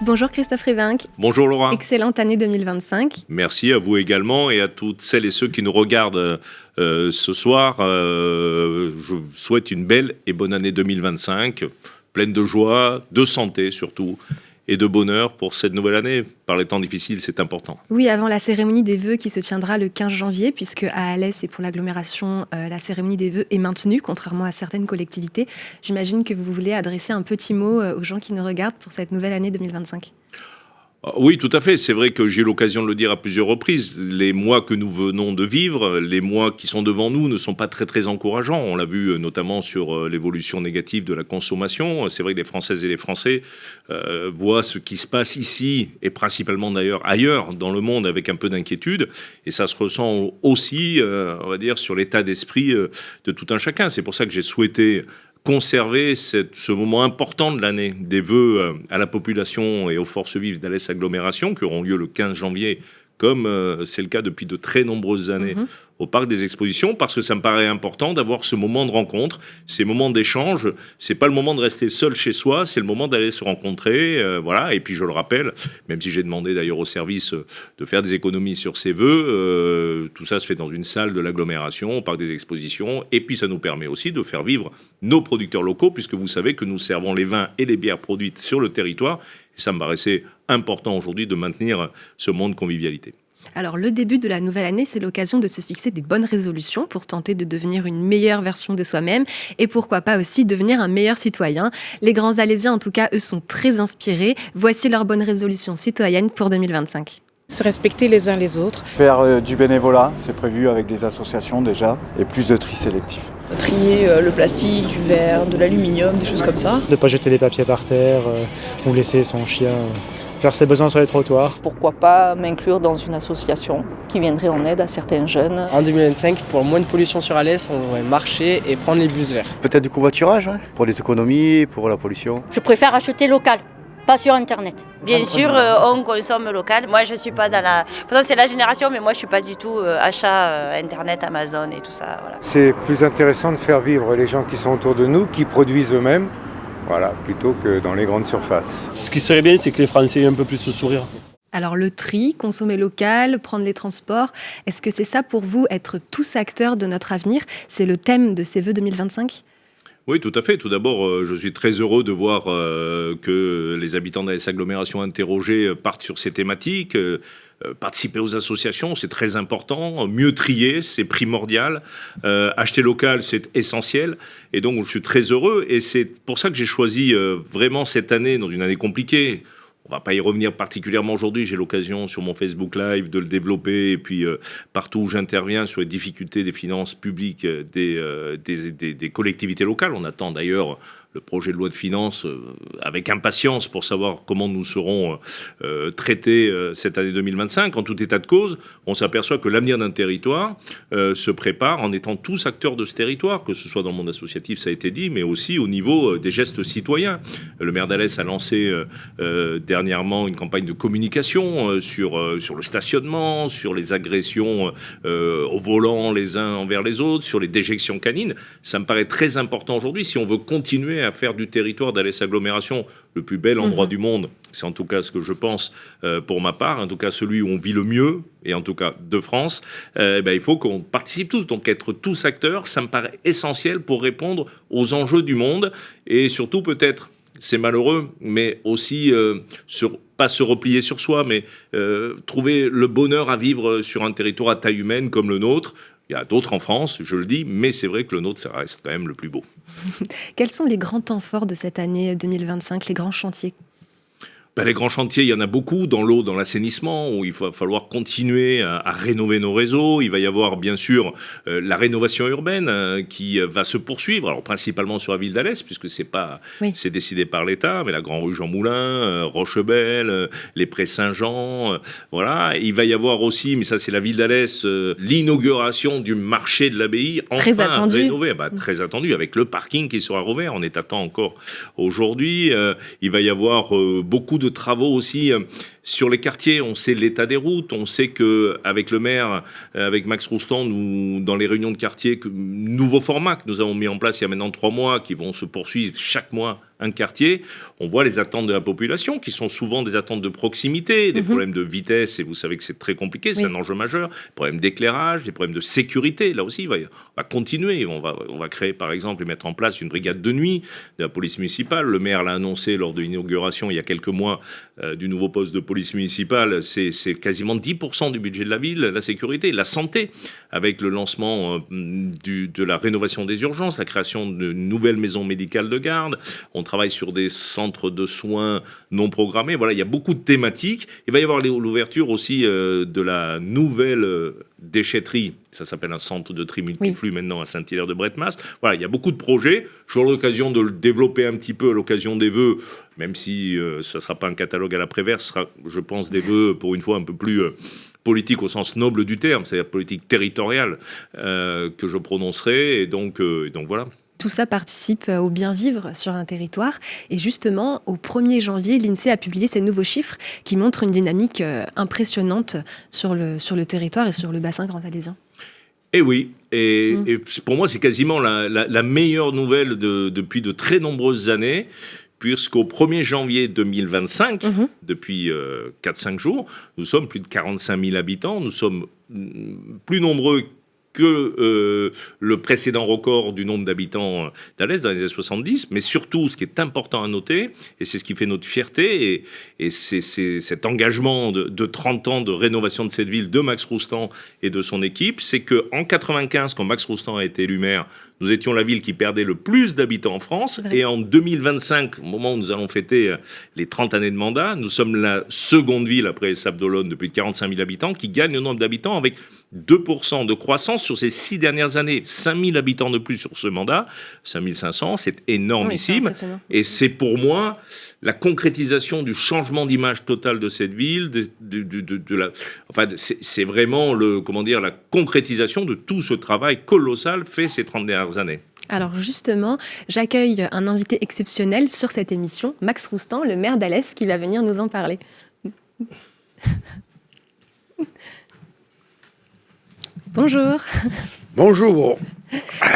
Bonjour Christophe Rivinc. Bonjour Laura. Excellente année 2025. Merci à vous également et à toutes celles et ceux qui nous regardent ce soir. Je vous souhaite une belle et bonne année 2025, pleine de joie, de santé surtout, et de bonheur pour cette nouvelle année. Par les temps difficiles, c'est important. Oui, avant la cérémonie des vœux qui se tiendra le 15 janvier, puisque à Alès et pour l'agglomération, la cérémonie des vœux est maintenue, contrairement à certaines collectivités. J'imagine que vous voulez adresser un petit mot aux gens qui nous regardent pour cette nouvelle année 2025. Oui, tout à fait. C'est vrai que j'ai eu l'occasion de le dire à plusieurs reprises. Les mois que nous venons de vivre, les mois qui sont devant nous ne sont pas très, très encourageants. On l'a vu notamment sur l'évolution négative de la consommation. C'est vrai que les Françaises et les Français voient ce qui se passe ici et principalement d'ailleurs ailleurs dans le monde avec un peu d'inquiétude. Et ça se ressent aussi, on va dire, sur l'état d'esprit de tout un chacun. C'est pour ça que j'ai souhaité conserver ce moment important de l'année, des vœux à la population et aux forces vives d'Alès Agglomération qui auront lieu le 15 janvier, comme c'est le cas depuis de très nombreuses années au Parc des Expositions, parce que ça me paraît important d'avoir ce moment de rencontre, ces moments d'échange. C'est pas le moment de rester seul chez soi, c'est le moment d'aller se rencontrer, voilà. Et puis je le rappelle, même si j'ai demandé d'ailleurs au service de faire des économies sur ces vœux, tout ça se fait dans une salle de l'agglomération, au Parc des Expositions, et puis ça nous permet aussi de faire vivre nos producteurs locaux, puisque vous savez que nous servons les vins et les bières produites sur le territoire, et ça me paraissait important aujourd'hui de maintenir ce moment de convivialité. Alors, le début de la nouvelle année, c'est l'occasion de se fixer des bonnes résolutions pour tenter de devenir une meilleure version de soi-même et pourquoi pas aussi devenir un meilleur citoyen. Les grands Alésiens, en tout cas, eux, sont très inspirés. Voici leurs bonnes résolutions citoyennes pour 2025. Se respecter les uns les autres. Faire du bénévolat, c'est prévu avec des associations déjà, et plus de tri sélectif. Trier le plastique, du verre, de l'aluminium, des choses comme ça. De ne pas jeter les papiers par terre ou laisser son chien faire ses besoins sur les trottoirs. Pourquoi pas m'inclure dans une association qui viendrait en aide à certains jeunes. En 2025, pour moins de pollution sur Alès, on devrait marcher et prendre les bus verts. Peut-être du covoiturage, pour les économies, pour la pollution. Je préfère acheter local, pas sur Internet. Bien sûr, on consomme local. Moi, je suis pas dans la... Pourtant, c'est la génération, mais moi, je suis pas du tout achat Internet, Amazon et tout ça. Voilà. C'est plus intéressant de faire vivre les gens qui sont autour de nous, qui produisent eux-mêmes, voilà, plutôt que dans les grandes surfaces. Ce qui serait bien, c'est que les Français aient un peu plus de sourire. Alors le tri, consommer local, prendre les transports, est-ce que c'est ça pour vous, être tous acteurs de notre avenir? C'est le thème de ces vœux 2025 ? Oui, tout à fait. Tout d'abord, je suis très heureux de voir que les habitants d'Alès Agglomération interrogés partent sur ces thématiques. Participer aux associations, c'est très important. Mieux trier, c'est primordial. Acheter local, c'est essentiel. Et donc, je suis très heureux. Et c'est pour ça que j'ai choisi vraiment cette année, dans une année compliquée. On ne va pas y revenir particulièrement aujourd'hui. J'ai l'occasion sur mon Facebook Live de le développer. Et puis, partout où j'interviens sur les difficultés des finances publiques des collectivités locales. On attend d'ailleurs le projet de loi de finances avec impatience pour savoir comment nous serons traités cette année 2025. En tout état de cause, on s'aperçoit que l'avenir d'un territoire se prépare en étant tous acteurs de ce territoire, que ce soit dans le monde associatif, ça a été dit, mais aussi au niveau des gestes citoyens. Le maire d'Alès a lancé dernièrement une campagne de communication sur le stationnement, sur les agressions au volant les uns envers les autres, sur les déjections canines. Ça me paraît très important aujourd'hui si on veut continuer à faire du territoire d'Alès Agglomération le plus bel endroit du monde. C'est en tout cas ce que je pense pour ma part, en tout cas celui où on vit le mieux, et en tout cas de France. Il faut qu'on participe tous, donc être tous acteurs, ça me paraît essentiel pour répondre aux enjeux du monde, et surtout peut-être, c'est malheureux, mais aussi pas se replier sur soi, mais trouver le bonheur à vivre sur un territoire à taille humaine comme le nôtre. Il y a d'autres en France, je le dis, mais c'est vrai que le nôtre, ça reste quand même le plus beau. Quels sont les grands temps forts de cette année 2025, les grands chantiers ? Les grands chantiers, il y en a beaucoup dans l'eau, dans l'assainissement, où il va falloir continuer à rénover nos réseaux. Il va y avoir bien sûr la rénovation urbaine qui va se poursuivre, alors principalement sur la ville d'Alès, puisque c'est décidé par l'État, mais la Grand Rue Jean Moulin, Rochebelle, les Prés Saint-Jean, voilà. Il va y avoir aussi, mais ça c'est la ville d'Alès, l'inauguration du marché de l'abbaye, enfin très attendu. Rénové, très attendu, avec le parking qui sera rouvert, on est à temps encore aujourd'hui. Il va y avoir beaucoup de travaux aussi Sur les quartiers, on sait l'état des routes, on sait qu'avec le maire, avec Max Roustan, nous, dans les réunions de quartier, nouveau format que nous avons mis en place il y a maintenant 3 mois, qui vont se poursuivre chaque mois un quartier, on voit les attentes de la population, qui sont souvent des attentes de proximité, des problèmes de vitesse, et vous savez que c'est très compliqué, c'est un enjeu majeur, des problèmes d'éclairage, des problèmes de sécurité, là aussi, on va continuer, on va créer par exemple et mettre en place une brigade de nuit de la police municipale. Le maire l'a annoncé lors de l'inauguration il y a quelques mois du nouveau poste de police municipale, c'est quasiment 10% du budget de la ville, la sécurité, la santé, avec le lancement de la rénovation des urgences, la création de nouvelles maisons médicales de garde. On travaille sur des centres de soins non programmés. Voilà, il y a beaucoup de thématiques. Il va y avoir l'ouverture aussi de la nouvelle déchetterie. Ça s'appelle un centre de tri multiflux maintenant à Saint-Hilaire-de-Bretmas. Voilà, il y a beaucoup de projets. J'aurai l'occasion de le développer un petit peu à l'occasion des vœux, même si ce ne sera pas un catalogue à l'après-vert, ce sera, je pense, des vœux pour une fois un peu plus politique au sens noble du terme, c'est-à-dire politique territoriale que je prononcerai. Et donc voilà. Tout ça participe au bien vivre sur un territoire. Et justement, au 1er janvier, l'INSEE a publié ces nouveaux chiffres qui montrent une dynamique impressionnante sur le territoire et sur le bassin grand-alésien. Et oui, et pour moi, c'est quasiment la meilleure nouvelle depuis de très nombreuses années, puisqu'au 1er janvier 2025, depuis 4-5 jours, nous sommes plus de 45 000 habitants, nous sommes plus nombreux que le précédent record du nombre d'habitants d'Alès dans les années 70, mais surtout, ce qui est important à noter, et c'est ce qui fait notre fierté, et c'est cet engagement de 30 ans de rénovation de cette ville de Max Roustan et de son équipe, c'est qu'en 95, quand Max Roustan a été élu maire, nous étions la ville qui perdait le plus d'habitants en France, et en 2025, au moment où nous allons fêter les 30 années de mandat, nous sommes la seconde ville, après Sables-d'Olonne, de plus de 45 000 habitants, qui gagne le nombre d'habitants avec 2% de croissance sur ces 6 dernières années. 5 000 habitants de plus sur ce mandat, 5 500, c'est énormissime. Et c'est pour moi la concrétisation du changement d'image totale de cette ville, c'est vraiment la concrétisation de tout ce travail colossal fait ces 30 dernières années. Alors justement, j'accueille un invité exceptionnel sur cette émission, Max Roustan, le maire d'Alès, qui va venir nous en parler. Bonjour. Bonjour.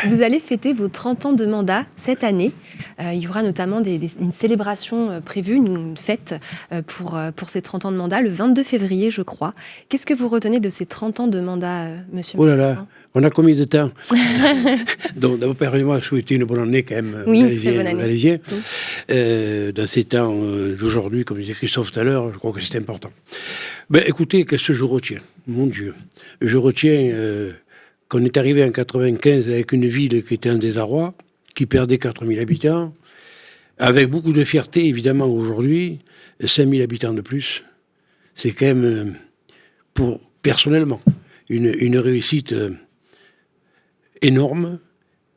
Vous allez fêter vos 30 ans de mandat cette année. Il y aura notamment une célébration prévue, une fête pour ces 30 ans de mandat, le 22 février, je crois. Qu'est-ce que vous retenez de ces 30 ans de mandat, monsieur Oh là là, on a combien de temps? Donc, d'abord, permettez-moi de souhaiter une bonne année quand même. Oui, très bonne année. Alésien. Dans ces temps d'aujourd'hui, comme disait Christophe tout à l'heure, je crois que c'est important. Ben, écoutez, qu'est-ce que je retiens? Mon Dieu. Je retiens qu'on est arrivé en 95 avec une ville qui était en désarroi, qui perdait 4000 habitants, avec beaucoup de fierté, évidemment, aujourd'hui, 5000 habitants de plus. C'est quand même, personnellement, une réussite énorme,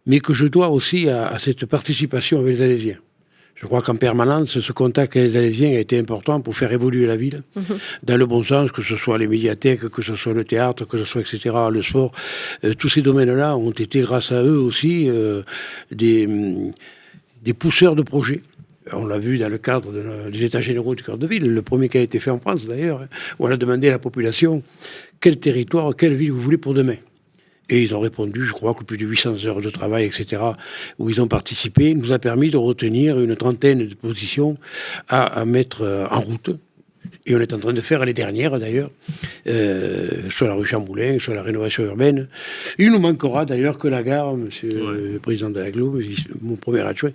mais que je dois aussi à cette participation avec les Alésiens. Je crois qu'en permanence, ce contact avec les Alésiens a été important pour faire évoluer la ville, dans le bon sens, que ce soit les médiathèques, que ce soit le théâtre, que ce soit, etc., le sport. Tous ces domaines-là ont été, grâce à eux aussi, des pousseurs de projets. On l'a vu dans le cadre des États généraux du cœur de ville, le premier qui a été fait en France d'ailleurs, où on a demandé à la population quel territoire, quelle ville vous voulez pour demain. Et ils ont répondu, je crois que plus de 800 heures de travail, etc., où ils ont participé, nous a permis de retenir une trentaine de positions à mettre en route. Et on est en train de faire les dernières, d'ailleurs, soit la rue Chamboulin, soit la rénovation urbaine. Il nous manquera d'ailleurs que la gare, monsieur le président de l'Aglo, mon premier adjoint,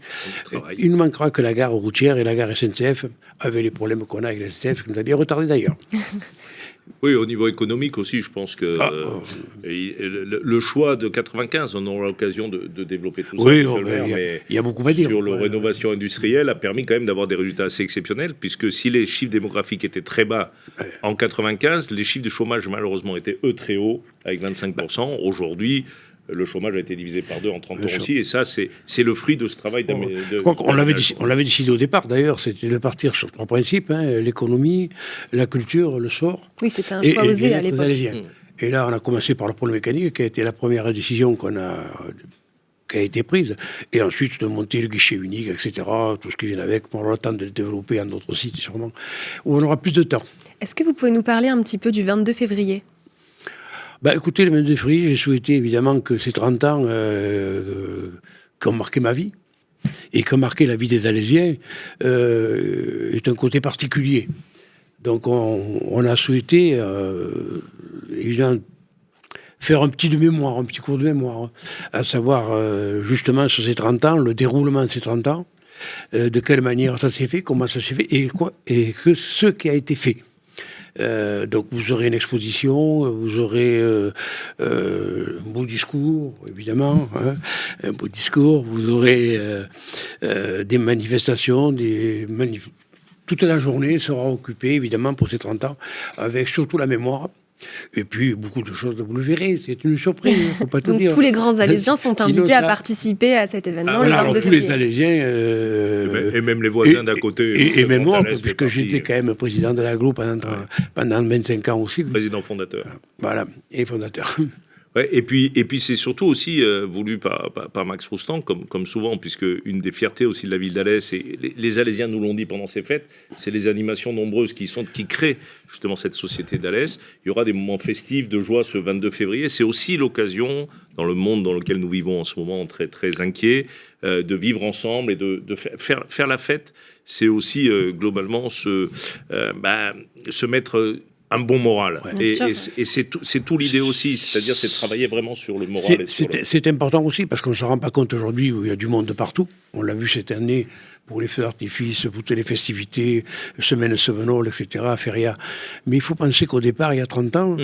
il nous manquera que la gare routière et la gare SNCF, avec les problèmes qu'on a avec la SNCF, qui nous a bien retardé d'ailleurs. Oui, au niveau économique aussi, je pense que le choix de 95, on aura l'occasion de développer tout ça. Oui, il y a beaucoup à dire. Sur la rénovation industrielle a permis quand même d'avoir des résultats assez exceptionnels, puisque si les chiffres démographiques étaient très bas en 95, les chiffres de chômage malheureusement étaient très hauts, avec 25%. Aujourd'hui, le chômage a été divisé par 2 en 30 ans aussi, et ça, c'est le fruit de ce travail. On l'avait décidé au départ, d'ailleurs, c'était de partir sur 3 principes, l'économie, la culture, le sport. Oui, c'était un choix osé à l'époque. Et là, on a commencé par le pôle mécanique, qui a été la première décision qu'on a qui a été prise. Et ensuite de monter le guichet unique, etc., tout ce qui vient avec, pour avoir le temps de le développer en d'autres sites, sûrement, où on aura plus de temps. Est-ce que vous pouvez nous parler un petit peu du 22 février ? Écoutez, le 22 février, j'ai souhaité évidemment que ces 30 ans qui ont marqué ma vie et qui ont marqué la vie des Alésiens est un côté particulier. Donc on a souhaité évidemment faire un petit cours de mémoire, à savoir justement sur ces 30 ans, le déroulement de ces 30 ans, de quelle manière ça s'est fait, comment ça s'est fait, et ce qui a été fait. Donc vous aurez une exposition, vous aurez un beau discours, évidemment, un beau discours, vous aurez des manifestations, toute la journée sera occupée, évidemment, pour ces 30 ans, avec surtout la mémoire. Et puis, beaucoup de choses, vous le verrez, c'est une surprise, il ne faut pas tout dire. Donc, tous les grands Alésiens sont invités à participer à cet événement le 22 février. Tous les Alésiens... et même les voisins d'à côté. Et même moi, puisque j'étais quand même président de l'agglo pendant 25 ans aussi. Président fondateur. Voilà, et fondateur. Ouais, et puis c'est surtout aussi voulu par Max Roustan, comme souvent, puisque une des fiertés aussi de la ville d'Alès, et les Alésiens nous l'ont dit pendant ces fêtes, c'est les animations nombreuses qui créent justement cette société d'Alès. Il y aura des moments festifs de joie ce 22 février. C'est aussi l'occasion, dans le monde dans lequel nous vivons en ce moment, très, très inquiet, de vivre ensemble et de faire la fête. C'est aussi globalement se mettre... un bon moral. Ouais. Et c'est tout l'idée aussi, c'est-à-dire c'est de travailler vraiment sur le moral. C'est important aussi, parce qu'on ne se rend pas compte aujourd'hui où il y a du monde de partout. On l'a vu cette année pour les feux d'artifice, pour toutes les festivités, Semaine Sevenol, etc., Feria. Mais il faut penser qu'au départ, il y a 30 ans,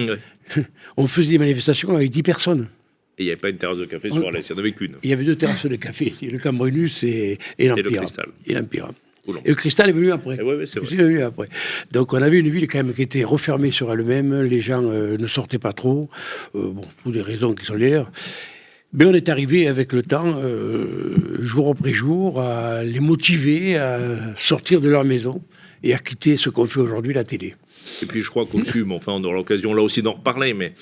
on faisait des manifestations avec 10 personnes. Et il n'y avait pas une terrasse de café sur Alès, il n'y en avait qu'une. Il y avait 2 terrasses de café, le Cambrinus et l'Empire. Et le Cristal. Et l'Empire. Et le Cristal est venu après. C'est vrai. C'est venu après. Donc on avait une ville quand même qui était refermée sur elle-même. Les gens ne sortaient pas trop, pour des raisons qui sont les leurs. Mais on est arrivé avec le temps, jour après jour, à les motiver à sortir de leur maison et à quitter ce qu'on fait aujourd'hui, la télé. Et puis je crois qu'au CUM, enfin on aura l'occasion là aussi d'en reparler, mais...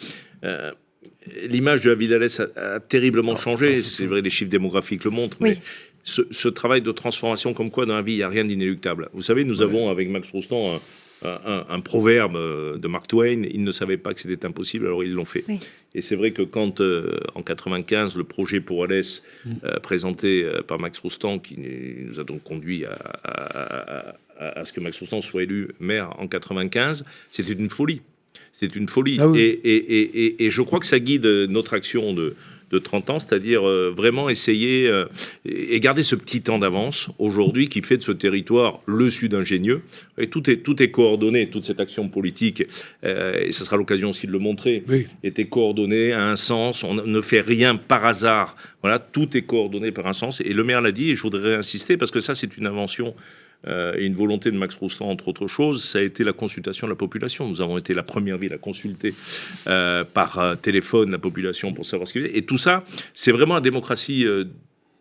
l'image de la ville d'Alès a terriblement changé. C'est vrai, les chiffres démographiques le montrent, mais ce travail de transformation, comme quoi dans la vie, il n'y a rien d'inéluctable. Vous savez, nous avons, avec Max Roustan, un proverbe de Mark Twain, ils ne savaient pas que c'était impossible, alors ils l'ont fait. Oui. Et c'est vrai que quand, en 95, le projet pour Alès, présenté par Max Roustan, qui nous a donc conduit à ce que Max Roustan soit élu maire en 95, c'était une folie. C'était une folie. Ah oui. Et je crois que ça guide notre action de 30 ans, c'est-à-dire vraiment essayer et garder ce petit temps d'avance aujourd'hui qui fait de ce territoire le sud ingénieux. Et tout est coordonné, toute cette action politique, et ce sera l'occasion aussi de le montrer, était coordonné à un sens. On ne fait rien par hasard. Voilà, tout est coordonné par un sens. Et le maire l'a dit, et je voudrais insister, parce que ça, c'est une invention et une volonté de Max Roustan, entre autres choses, ça a été la consultation de la population. Nous avons été la première ville à consulter par téléphone la population pour savoir ce qu'il y avait. Et tout ça, c'est vraiment la démocratie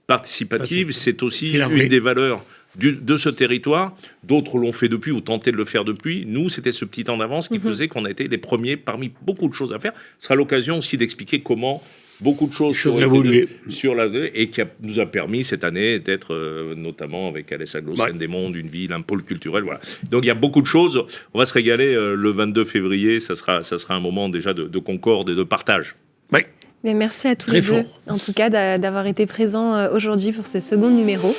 participative. C'est aussi une des valeurs de ce territoire. D'autres l'ont fait depuis ou tenté de le faire depuis. Nous, c'était ce petit temps d'avance qui faisait qu'on a été les premiers parmi beaucoup de choses à faire. Ce sera l'occasion aussi d'expliquer comment beaucoup de choses sur et qui nous a permis cette année d'être notamment avec Alès Agglo Seine-des-Monts, une ville, un pôle culturel. Voilà. Donc il y a beaucoup de choses. On va se régaler le 22 février. Ça sera un moment déjà de concorde et de partage. Oui. Mais merci à tous les deux, en tout cas, d'avoir été présents aujourd'hui pour ce second numéro.